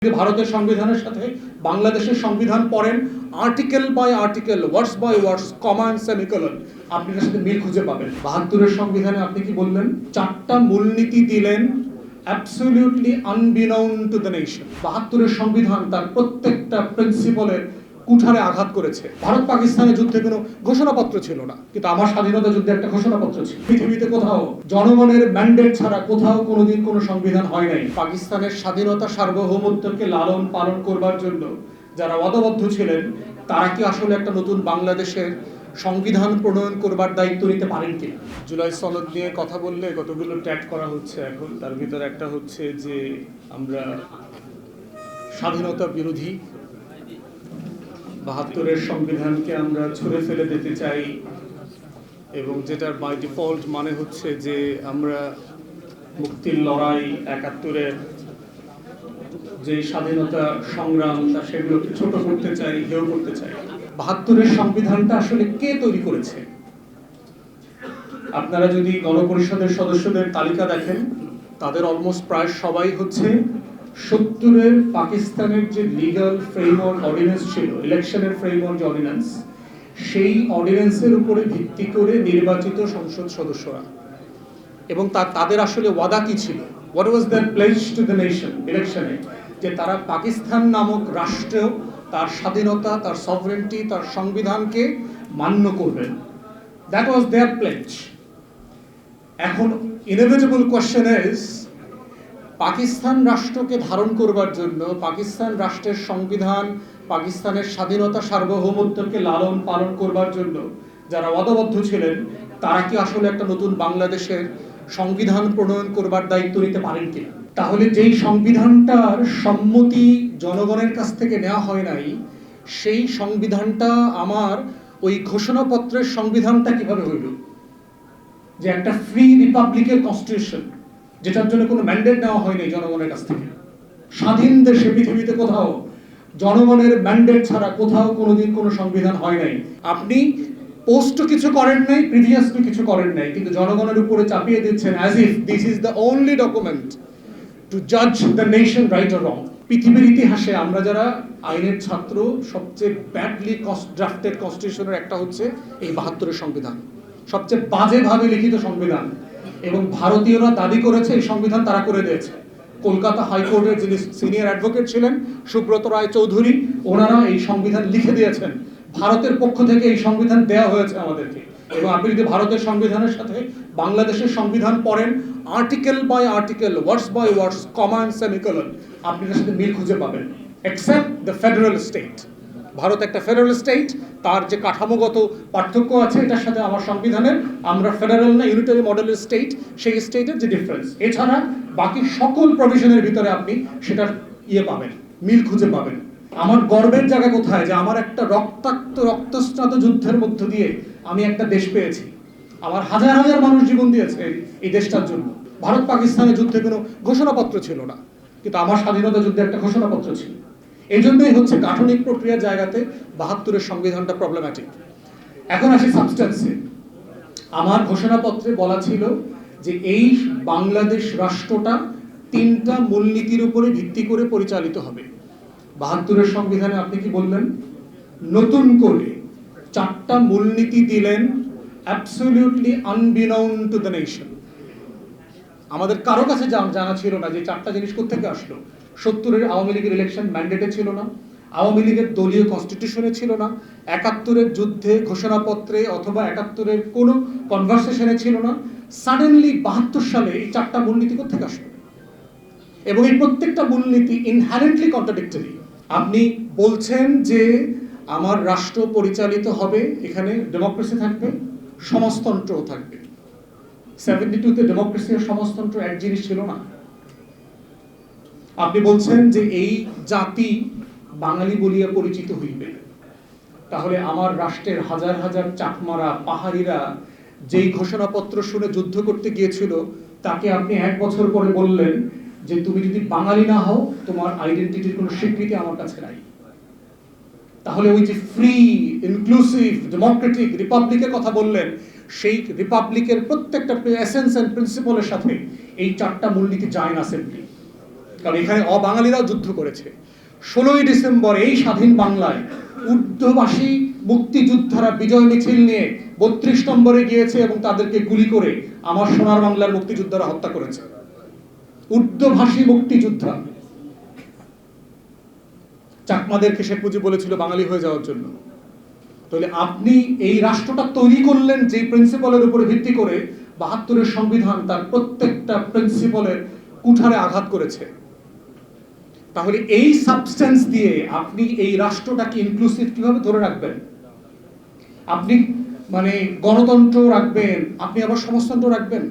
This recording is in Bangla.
ভারতের সংবিধানের সাথে বাংলাদেশের সংবিধান পড়েন, article by article, words by words, comma and semicolon, আপনি এর সাথে মিল খুঁজে পাবেন। ৭২-এর সংবিধানে আপনি কি বললেন? ৪টা মূলনীতি দিলেন, অ্যাবসলিউটলি আনবিনাউন টু দ্য নেশন। ৭২-এর সংবিধান তার প্রত্যেকটা প্রিন্সিপালের কুঠারে আঘাত করেছে। ভারত পাকিস্তানের যুদ্ধে কোনো ঘোষণাপত্র ছিল না, কিন্তু আমার স্বাধীনতা যুদ্ধে একটা ঘোষণাপত্র ছিল। পৃথিবীতে কোথাও জনগণের ম্যান্ডেট ছাড়া কোথাও কোনোদিন কোনো সংবিধান হয় নাই। পাকিস্তানের স্বাধীনতা সার্বভৌমত্বকে লালন পালন করবার জন্য যারা ওয়াদাবদ্ধ ছিলেন, তারা কি আসলে একটা নতুন বাংলাদেশের সংবিধান প্রণয়ন করবার দায়িত্ব নিতে পারেন কি? জুলাই সনদ নিয়ে কথা বললে কতগুলো ট্যাগ করা হচ্ছে এখন। তার ভিতরে একটা হচ্ছে যে আমরা স্বাধীনতা বিরোধী, ৭২-এর সংবিধানকে আমরা ছুঁড়ে ফেলে দিতে চাই, এবং যেটার বাই ডিফল্ট মানে হচ্ছে যে আমরা মুক্তির লড়াই, ৭১-এর যে স্বাধীনতা সংগ্রাম তা সেগুলোকে ছোট করতে চাই, হেয় করতে চাই। ৭২-এর সংবিধানটা আসলে কে তৈরি করেছে? আপনারা যদি গণপরিষদের সদস্যদের তালিকা দেখেন, তাদের অলমোস্ট প্রায় সবাই হচ্ছে ৭০-এর পাকিস্তানের যে লিগাল ফ্রেমওয়ার্ক অর্ডিন্যান্স ছিল, ইলেকশনের ফ্রেমওয়ার্ক অর্ডিন্যান্স, সেই অর্ডিন্যান্সের উপরে ভিত্তি করে নির্বাচিত সংসদ সদস্যরা। এবং তাদের আসলে ওয়াদা কি ছিল? What was their pledge to the nation ইলেকশনে? যে তারা পাকিস্তান নামক রাষ্ট্র, তার স্বাধীনতা, তার সভরেন্টি, তার সংবিধানকে মান্য করবেন। That was their pledge. এখন ইনএভিটেবল কোয়েশ্চেন ইজ, পাকিস্তান রাষ্ট্রকে ধারণ করবার জন্য, পাকিস্তান রাষ্ট্রের সংবিধান, পাকিস্তানের স্বাধীনতা সার্বভৌমত্বকে লালন পালন করবার জন্য যারা ওয়াদাবদ্ধ ছিলেন, তারা কি আসলে একটা নতুন বাংলাদেশের সংবিধান প্রণয়ন করবার দায়িত্ব নিতে পারেন কি? তাহলে যেই সংবিধানটার সম্মতি জনগণের কাছ থেকে নেওয়া হয় নাই, সেই সংবিধানটা আমার ওই ঘোষণাপত্রের সংবিধানটা কিভাবে হইল? যে একটা ফ্রি রিপাবলিকের কনস্টিটিউশন, যেটার জন্য কোনো ম্যান্ডেট নেওয়া হয়নি জনগণের কাছ থেকে। স্বাধীন দেশে পৃথিবীতে কোথাও জনগণের ম্যান্ডেট ছাড়া কোথাও কোনোদিন কোনো সংবিধান হয় নাই। আপনি পোস্টও কিছু করেন নাই, প্রিভিয়াসলি কিছু করেন নাই, কিন্তু জনগণের উপরে চাপিয়ে দিচ্ছেন as if this is the only document to জাজ the nation right or wrong. পৃথিবীর ইতিহাসে আমরা যারা আইনের ছাত্র, সবচেয়ে ব্যাডলি ড্রাফটেড কনস্টিটিউশনের একটা হচ্ছে এই ৭২-এর সংবিধান, সবচেয়ে বাজেভাবে লিখিত সংবিধান। এবং ভারতীয়রা দাবি করেছে এই সংবিধান তারা করে দিয়েছে। কলকাতা হাইকোর্টের যিনি সিনিয়র অ্যাডভোকেট ছিলেন, সুব্রত রায় চৌধুরী, ওনারা এই সংবিধান লিখে দিয়েছেন। ভারতের পক্ষ থেকে এই সংবিধান দেওয়া হয়েছে আমাদেরকে। এবং আপনি যদি ভারতের সংবিধানের সাথে বাংলাদেশের সংবিধান পড়েন, article by article, words by words, comma and semicolon, আপনি এর সাথে মিল খুঁজে পাবেন। Except the federal state. Bharat একটা ফেডারেল স্টেট, তার যে কাঠামোগত পার্থক্য আছে এটার সাথে আমার সংবিধানের, আমরা ফেডারেল না ইউনিটারি মডেলের স্টেট, সেই স্টেটের যে ডিফারেন্স। এছাড়া বাকি সকল প্রভিশনের ভিতরে আপনি সেটার পাবেন, মিল খুঁজে পাবেন। আমার গর্বের জায়গা কোথায়? যে আমার একটা রক্তস্নাত যুদ্ধের মধ্য দিয়ে আমি একটা দেশ পেয়েছি। আমার হাজার হাজার মানুষ জীবন দিয়েছে এই দেশটার জন্য। ভারত পাকিস্তানের যুদ্ধে কোনো ঘোষণাপত্র ছিল না, কিন্তু আমার স্বাধীনতা যুদ্ধে একটা ঘোষণাপত্র ছিল। এই জন্যই হচ্ছে গাঠনিক প্রক্রিয়ার জায়গাতে ৭২-এর সংবিধানটা প্রবলেম্যাটিক। এখন আসি সাবস্টেন্সে। আমার ঘোষণাপত্রে বলা ছিল যে এই বাংলাদেশ রাষ্ট্রটা ৩টা মূলনীতির উপরে ভিত্তি করে পরিচালিত হবে। ৭২-এর সংবিধানে আপনি কি বললেন? নতুন করে ৪টা মূলনীতি দিলেন, অ্যাবসলিউটলি আনবিনাউন টু দ্য নেশন। আমাদের কারো কাছে জানা ছিল না যে 4টা জিনিস কোত্থেকে আসলো। ৭০-এর আওয়ামী লীগের ইলেকশন ম্যান্ডেটে ছিল না, আওয়ামী লীগের দলীয় কনস্টিটিউশনে ছিল না, ৭১-এর যুদ্ধে ঘোষণাপত্রে অথবা ৭১-এর কোনো কনভারসেশনে ছিল না। সাডেনলি ৭২ সালে এই 4টা মূলনীতি কোত্থেকে আসলো? এবং এই প্রত্যেকটা মূলনীতি ইনহারেন্টলি কন্ট্রাডিক্টরি। আপনি বলছেন যে আমার রাষ্ট্র পরিচালিত হবে, এখানে ডেমোক্রেসি থাকবে, সমাজতন্ত্রও থাকবে। 72-তে ডেমোক্রেসি আর সমাজতন্ত্র এক জিনিস ছিল না। আপনি বলছেন যে এই জাতি বাঙালি বলিয়া পরিচিত হইবে। তাহলে আমার রাষ্ট্রের হাজার হাজার চাকমারা, পাহাড়িরা যেই ঘোষণাপত্র শুনে যুদ্ধ করতে গিয়েছিল, তাকে আপনি 1 বছর পরে বললেন যে তুমি যদি বাঙালি না হও, তোমার আইডেন্টিটির কোনো স্বীকৃতি আমার কাছে নাই। তাহলে ওই যে ফ্রি, ইনক্লুসিভ, ডেমোক্রেটিক রিপাবলিকের কথা বললেন, সেই রিপাবলিকের প্রত্যেকটা এসেন্স এন্ড প্রিন্সিপালের সাথে এই 4টা মূলনীতি যায় না সিম্পলি। কারণ এখানে অবাঙালিরাও যুদ্ধ করেছে। 16ই ডিসেম্বর এই স্বাধীন বাংলায় উর্দুভাষী মুক্তিযোদ্ধারা বিজয় মিছিল নিয়ে 32 নম্বরে গিয়েছে এবং তাদেরকে গুলি করে আমার সোনার বাংলার মুক্তিযোদ্ধারা হত্যা করেছে। উর্দুভাষী মুক্তিযোদ্ধা। চাকমাদেরকে শেখ মুজিব বলেছিল বাঙালি হয়ে যাওয়ার জন্য। তাহলে আপনি এই রাষ্ট্রটা তৈরি করলেন যে প্রিন্সিপালের উপরে ভিত্তি করে 72-এর সংবিধান তার প্রত্যেকটা প্রিন্সিপালের কুঠারে আঘাত করেছে। তাহলে এই সাবস্টেন্স দিয়ে আপনি এই রাষ্ট্রটাকে ইনক্লুসিভ কিভাবে ধরে রাখবেন? আপনি মানে গণতন্ত্র রাখবেন, আপনি আবার সমাজতন্ত্র রাখবেন।